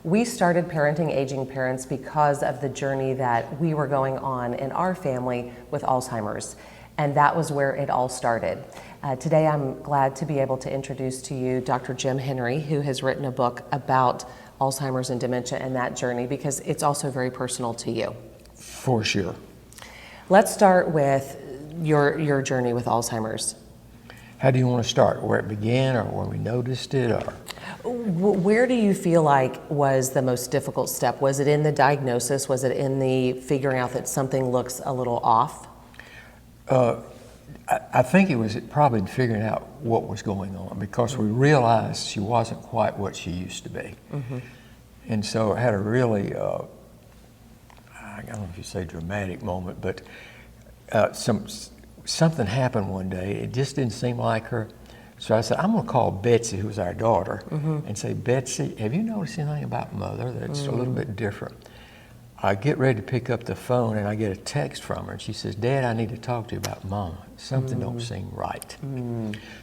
We started Parenting Aging Parents because of the journey that we were going on in our family with Alzheimer's. And that was where it all started. Today I'm glad to be able to introduce to you Dr. Jim Henry, who has written a book about Alzheimer's and dementia and that journey, because it's also very personal to you. For sure. Let's start with your journey with Alzheimer's. How do you want to start? Where it began, or when we noticed it, or? Where do you feel like was the most difficult step? Was it in the diagnosis? Was it in the figuring out that something looks a little off? I think it was probably figuring out what was going on, because we realized she wasn't quite what she used to be. Mm-hmm. And so it had a really, I don't know if you say dramatic moment, but something happened one day. It just didn't seem like her. So I said, I'm going to call Betsy, who was our daughter, and say, Betsy, have you noticed anything about Mother that's a little bit different? I get ready to pick up the phone, and I get a text from her, and she says, Dad, I need to talk to you about Mama. Something don't seem right.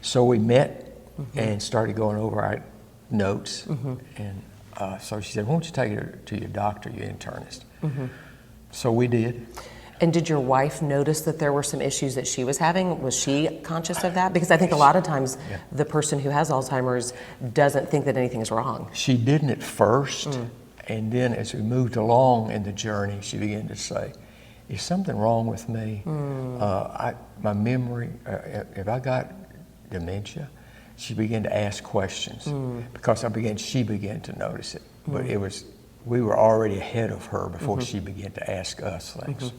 So we met and started going over our notes, and so she said, why don't you take her to your doctor, your internist? So we did. And did your wife notice that there were some issues that she was having? Was she conscious of that? Because I think a lot of times the person who has Alzheimer's doesn't think that anything is wrong. She didn't at first, and then as we moved along in the journey, she began to say, is something wrong with me? My memory, have I got dementia? She began to ask questions because she began to notice it. But we were already ahead of her before she began to ask us things.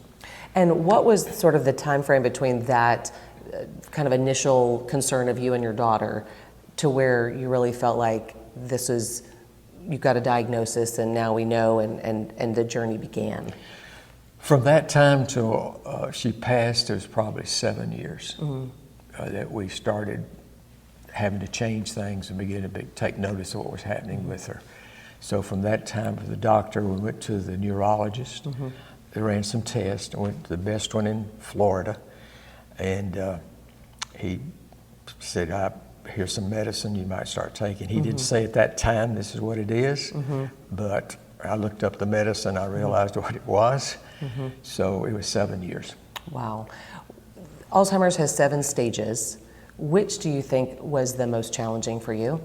And what was sort of the time frame between that kind of initial concern of you and your daughter to where you really felt like you got a diagnosis and now we know and the journey began? From that time till she passed, it was probably 7 years that we started having to change things and begin to take notice of what was happening with her. So from that time to the doctor, we went to the neurologist. They ran some tests. I went to the best one in Florida, and he said, here's some medicine you might start taking. He didn't say at that time, this is what it is, but I looked up the medicine, I realized what it was. So it was 7 years. Wow. Alzheimer's has 7 stages. Which do you think was the most challenging for you?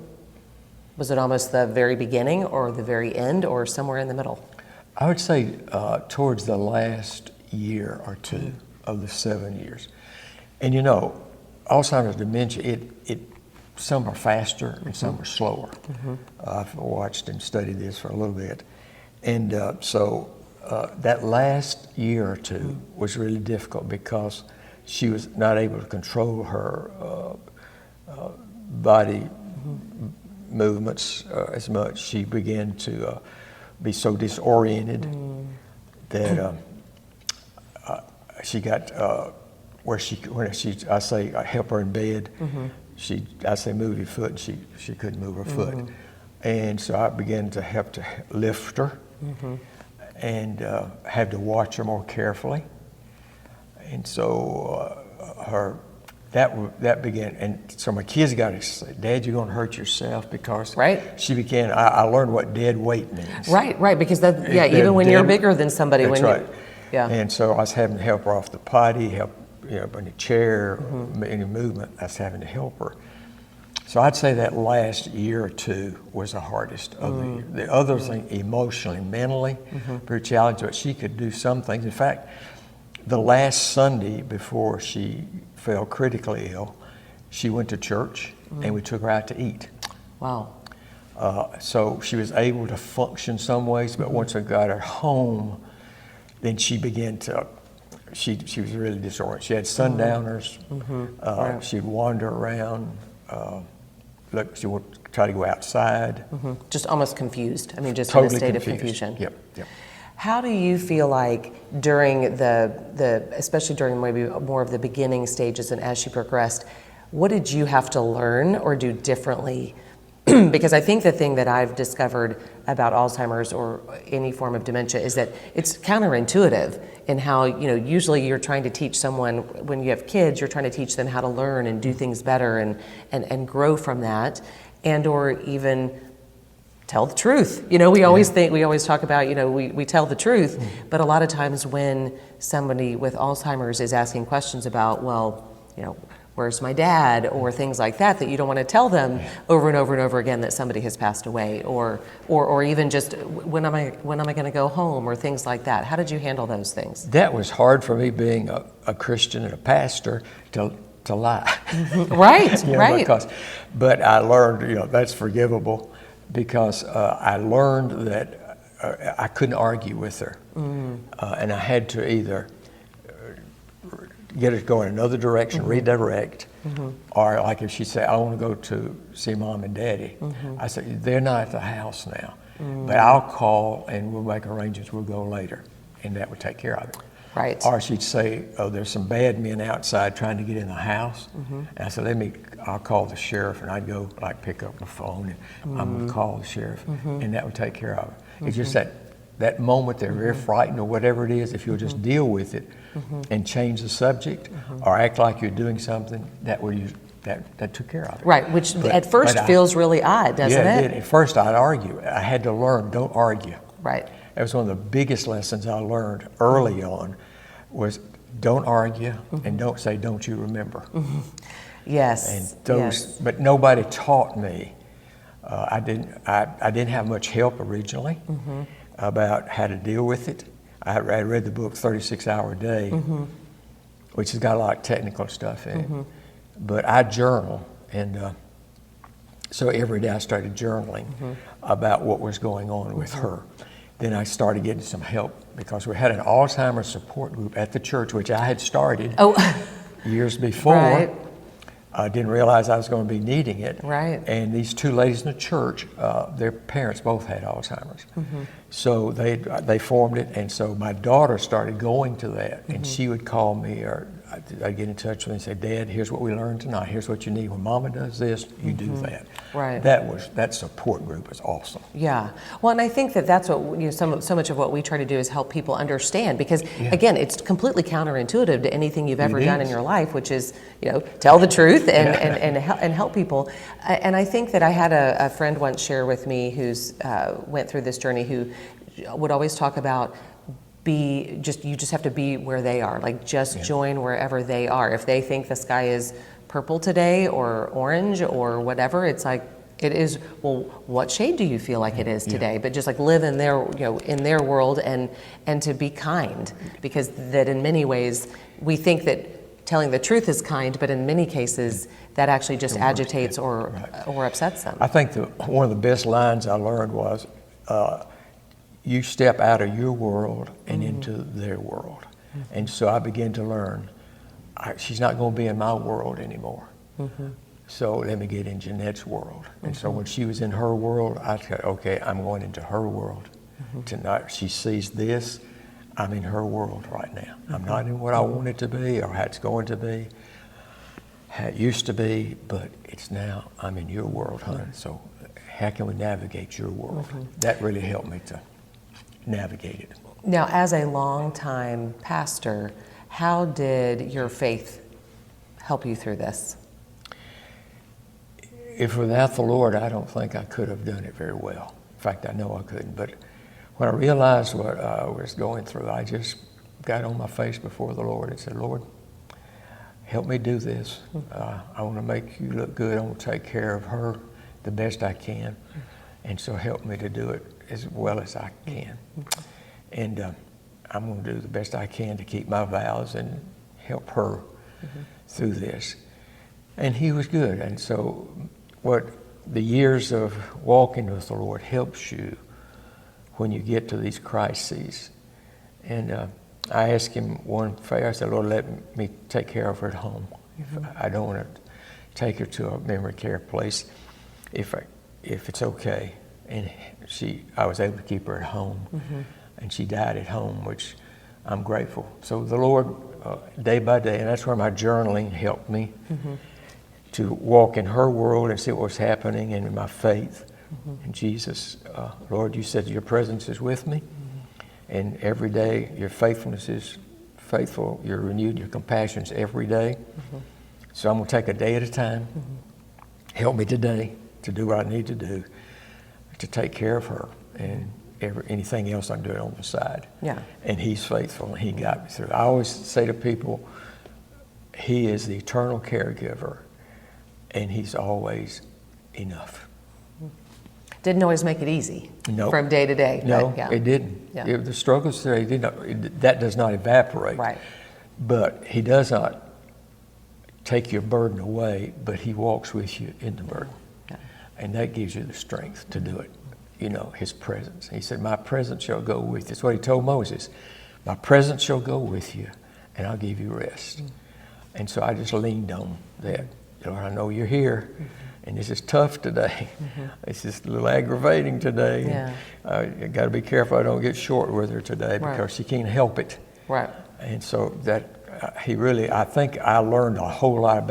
Was it almost the very beginning or the very end or somewhere in the middle? I would say towards the last year or two of the 7 years. And you know, Alzheimer's dementia, some are faster and some are slower. I've watched and studied this for a little bit. And so that last year or two was really difficult because she was not able to control her body movements as much. She began to be so disoriented that she got I say I help her in bed. I say move your foot, and she couldn't move her foot, and so I began to have to lift her and had to watch her more carefully, and so that began, and so my kids got to say, Dad, you're going to hurt yourself, because she began, I learned what dead weight means. Right, because even when you're bigger than somebody. That's right. And so I was having to help her off the potty, help, in a chair, any movement, I was having to help her. So I'd say that last year or two was the hardest of the year. The other thing, emotionally, mentally, very challenging, but she could do some things. In fact, the last Sunday before she fell critically ill, she went to church and we took her out to eat. Wow. So she was able to function some ways, but once I got her home, then she began to, she was really disoriented. She had sundowners. She'd wander around, she would try to go outside. Just almost confused. I mean, just totally in a state confused. of confusion. Yep. How do you feel like during especially during maybe more of the beginning stages and as she progressed, what did you have to learn or do differently? Because I think the thing that I've discovered about Alzheimer's or any form of dementia is that it's counterintuitive in how, usually you're trying to teach someone, when you have kids, you're trying to teach them how to learn and do things better and grow from that, and or even tell the truth. You know, we always talk about, you know, we tell the truth, but a lot of times when somebody with Alzheimer's is asking questions about, well, you know, where's my dad, or things like that, that you don't want to tell them over and over and over again that somebody has passed away, or even just when am I going to go home, or things like that. How did you handle those things? That was hard for me, being a Christian and a pastor, to lie. Right, You know, right. But I learned, you know, that's forgivable, because I learned that I couldn't argue with her, and I had to either get her to go in another direction, redirect, or like if she said, I want to go to see Mom and Daddy, I said, they're not at the house now, but I'll call and we'll make arrangements, we'll go later, and that would take care of it. Right. Or she'd say, oh, there's some bad men outside trying to get in the house, and I said, I'll call the sheriff, and I'd go like pick up the phone, and I'm gonna call the sheriff, and that would take care of it. It's just that moment they're very frightened or whatever it is, if you'll just deal with it and change the subject or act like you're doing something, that took care of it. Right, which at first feels really odd, doesn't Yeah, it? it did. At first I'd argue. I had to learn, don't argue. Right. That was one of the biggest lessons I learned early on, was don't argue and don't say, don't you remember? Yes. And those, but nobody taught me. I didn't have much help originally about how to deal with it. I read the book 36 Hour Day, which has got a lot of technical stuff in it. But I journal, and so every day I started journaling about what was going on with her. Then I started getting some help, because we had an Alzheimer's support group at the church, which I had started years before. Right. I didn't realize I was going to be needing it. Right. And these two ladies in the church, their parents both had Alzheimer's. So they formed it, and so my daughter started going to that, and she would call me, or I'd get in touch with her and say, Dad, here's what we learned tonight. Here's what you need. When Mama does this, you do that. Right. That support group is awesome. Yeah. Well, and I think that's what, you know, so much of what we try to do is help people understand, because again, it's completely counterintuitive to anything you've ever done in your life, which is, you know, tell the truth and help people. And I think that I had a friend once share with me who's went through this journey, who would always talk about you just have to be where they are, like just join wherever they are. If they think the sky is purple today or orange or whatever, it's like, it is, well, what shade do you feel like it is today? But just like live in their, you know, in their world, and to be kind, because that in many ways we think that telling the truth is kind, but in many cases that actually just agitates or upsets them. I think one of the best lines I learned was, you step out of your world and into their world. And so I began to learn, she's not going to be in my world anymore. So let me get in Jeanette's world. And so when she was in her world, I said, okay, I'm going into her world. Tonight she sees this, I'm in her world right now. I'm not in what I want it to be or how it's going to be, how it used to be, but it's now, I'm in your world, honey. So how can we navigate your world? That really helped me to navigate it. Now, as a longtime pastor, how did your faith help you through this? If without the Lord, I don't think I could have done it very well. In fact, I know I couldn't. But when I realized what I was going through, I just got on my face before the Lord and said, Lord, help me do this. I want to make you look good. I want to take care of her the best I can. And so help me to do it as well as I can. And I'm going to do the best I can to keep my vows and help her through this. And he was good. And so what the years of walking with the Lord helps you when you get to these crises. And I asked him one favor. I said, Lord, let me take care of her at home. I don't want to take her to a memory care place if it's okay. And I was able to keep her at home, and she died at home, which I'm grateful. So the Lord, day by day, and that's where my journaling helped me to walk in her world and see what was happening, and in my faith in Jesus. Lord, you said your presence is with me, and every day your faithfulness is faithful. You're renewed, your compassions every day. So I'm going to take a day at a time. Help me today to do what I need to do to take care of her and anything else I'm doing on the side. Yeah. And he's faithful, and he got me through. I always say to people, he is the eternal caregiver, and he's always enough. Didn't always make it easy from day to day. No, yeah. it didn't. Yeah. The struggles there, that does not evaporate. Right. But he does not take your burden away, but he walks with you in the burden. Yeah. And that gives you the strength to do it. You know, his presence. He said, my presence shall go with you. That's what he told Moses. My presence shall go with you, and I'll give you rest. And so I just leaned on that. Lord, I know you're here, and this is tough today. It's just a little aggravating today. Yeah. You got to be careful I don't get short with her today because she can't help it. Right. And so that I think I learned a whole lot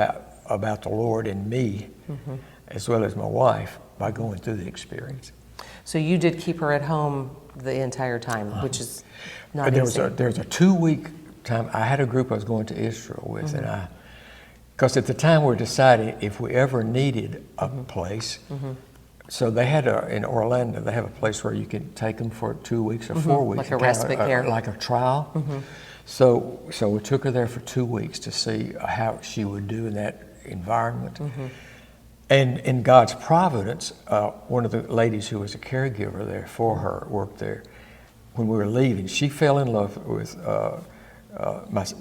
about the Lord and me, as well as my wife, by going through the experience. So you did keep her at home the entire time, which is not easy. There was a 2-week time. I had a group I was going to Israel with, and because at the time we were deciding if we ever needed a place. So they had in Orlando, they have a place where you can take them for 2 weeks or 4 weeks. Like a respite care. Like a trial. So we took her there for 2 weeks to see how she would do in that environment. And in God's providence, one of the ladies who was a caregiver there for her worked there. When we were leaving, she fell in love with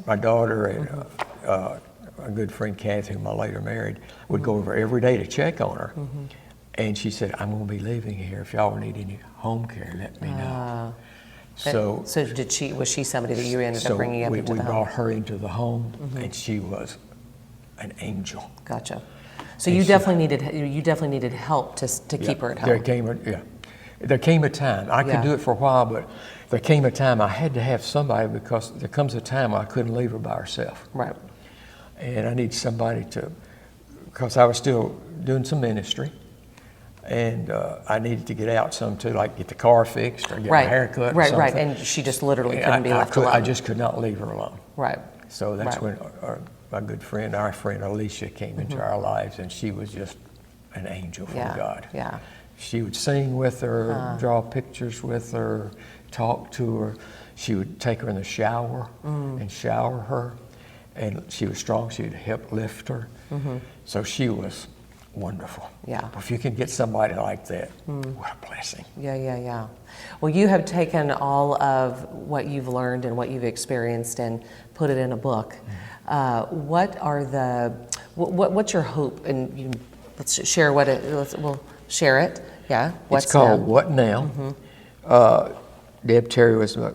my daughter, and a good friend, Kathy, whom I later married, would go over every day to check on her. And she said, I'm going to be leaving here. If y'all need any home care, let me know. So was she somebody that you ended up bringing up into the home? We brought her into the home, and she was an angel. Gotcha. So you definitely needed help to keep her at home. There came a time. I could do it for a while, but there came a time I had to have somebody, because there comes a time I couldn't leave her by herself. Right. And I need somebody because I was still doing some ministry, and I needed to get out some too, like get the car fixed or get my hair cut or something. Right, and she just literally couldn't be left alone. I just could not leave her alone. Right. So that's when my good friend, our friend Alicia, came into our lives, and she was just an angel from God. Yeah. She would sing with her, draw pictures with her, talk to her. She would take her in the shower and shower her. And she was strong. She would help lift her. So she was wonderful. Yeah. If you can get somebody like that, what a blessing. Yeah. Well, you have taken all of what you've learned and what you've experienced and put it in a book. What's your hope? And let's share we'll share it. Yeah. It's called What Now? Deb Terry was my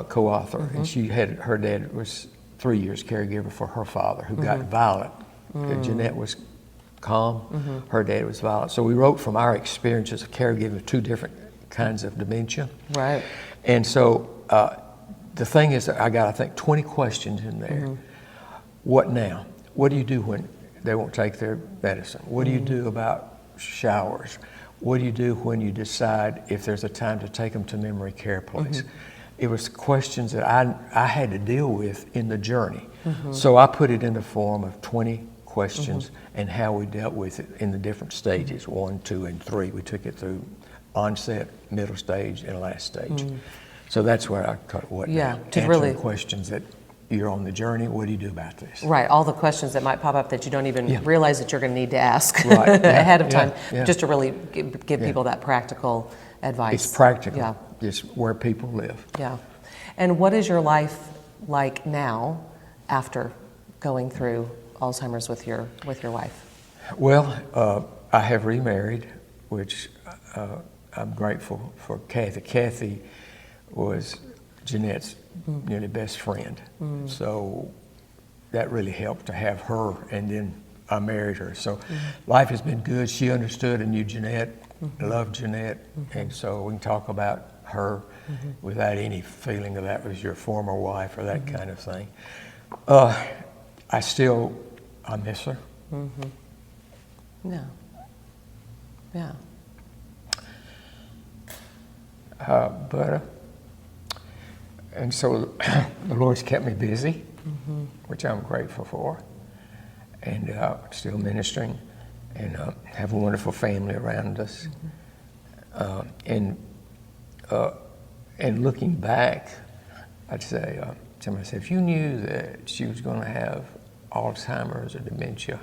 co-author, and her dad was 3 years caregiver for her father, who got violent. Jeanette was calm. Her dad was violent. So we wrote from our experiences of caregiving with 2 different kinds of dementia. Right. And so the thing is that I got, I think, 20 questions in there. What now? What do you do when they won't take their medicine? What do you do about showers? What do you do when you decide if there's a time to take them to memory care place? It was questions that I had to deal with in the journey. So I put it in the form of 20 questions and how we dealt with it in the different stages, 1, 2, and 3. We took it through onset, middle stage, and last stage. So that's where I cut What Now? Answering questions that you're on the journey. What do you do about this? Right, all the questions that might pop up that you don't even realize that you're going to need to ask ahead of time, just to really give people that practical advice. It's practical. Just where people live. Yeah. And what is your life like now after going through Alzheimer's with your wife? Well, I have remarried, which I'm grateful for Kathy. Kathy was Jeanette's nearly best friend. So that really helped to have her, and then I married her. So life has been good. She understood and knew Jeanette, loved Jeanette, and so we can talk about her without any feeling of that was your former wife or that kind of thing. I miss her. Yeah. And so the Lord's kept me busy, which I'm grateful for, and still ministering, and have a wonderful family around us. And looking back, I'd say, somebody said, if you knew that she was going to have Alzheimer's or dementia,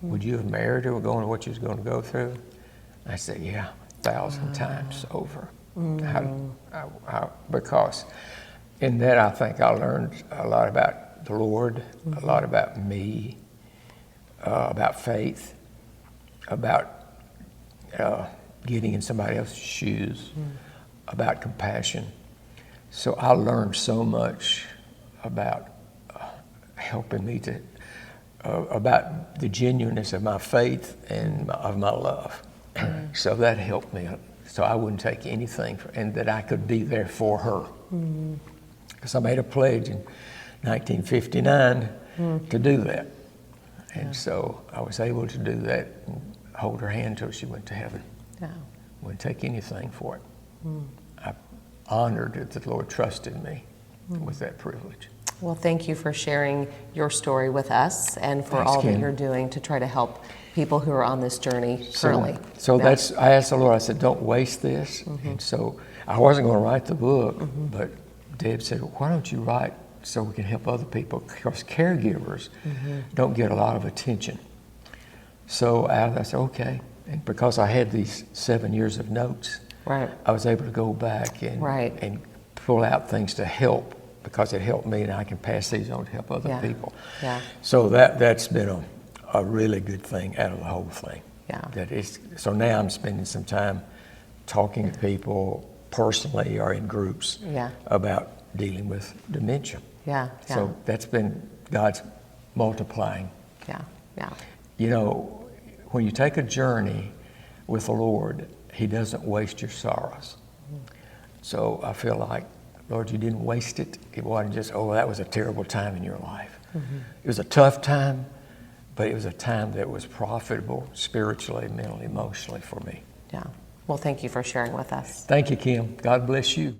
would you have married her, going to what she was going to go through? I said, yeah, 1,000 times over. Because in that, I think I learned a lot about the Lord, a lot about me, about faith, about getting in somebody else's shoes, about compassion. So I learned so much about helping me to, about the genuineness of my faith and of my love. So that helped me. So I wouldn't take anything, and that I could be there for her. Because I made a pledge in 1959 to do that. And so I was able to do that and hold her hand until she went to heaven. Wouldn't take anything for it. I'm honored that the Lord trusted me with that privilege. Well, thank you for sharing your story with us and for Thanks, all that Kim. you're doing to try to help people who are on this journey currently. So that's, I asked the Lord, I said, don't waste this. And so I wasn't going to write the book, but Deb said, why don't you write so we can help other people? Because caregivers don't get a lot of attention. So I said, okay. And because I had these 7 years of notes, I was able to go back and pull out things to help, because it helped me, and I can pass these on to help other people. So that's been a really good thing out of the whole thing. That is, so now I'm spending some time talking to people personally or in groups about dealing with dementia. So that's been God's multiplying. You know, when you take a journey with the Lord, He doesn't waste your sorrows. So I feel like, Lord, you didn't waste it. It wasn't just, oh, that was a terrible time in your life. It was a tough time, but it was a time that was profitable spiritually, mentally, emotionally for me. Well, thank you for sharing with us. Thank you, Kim. God bless you.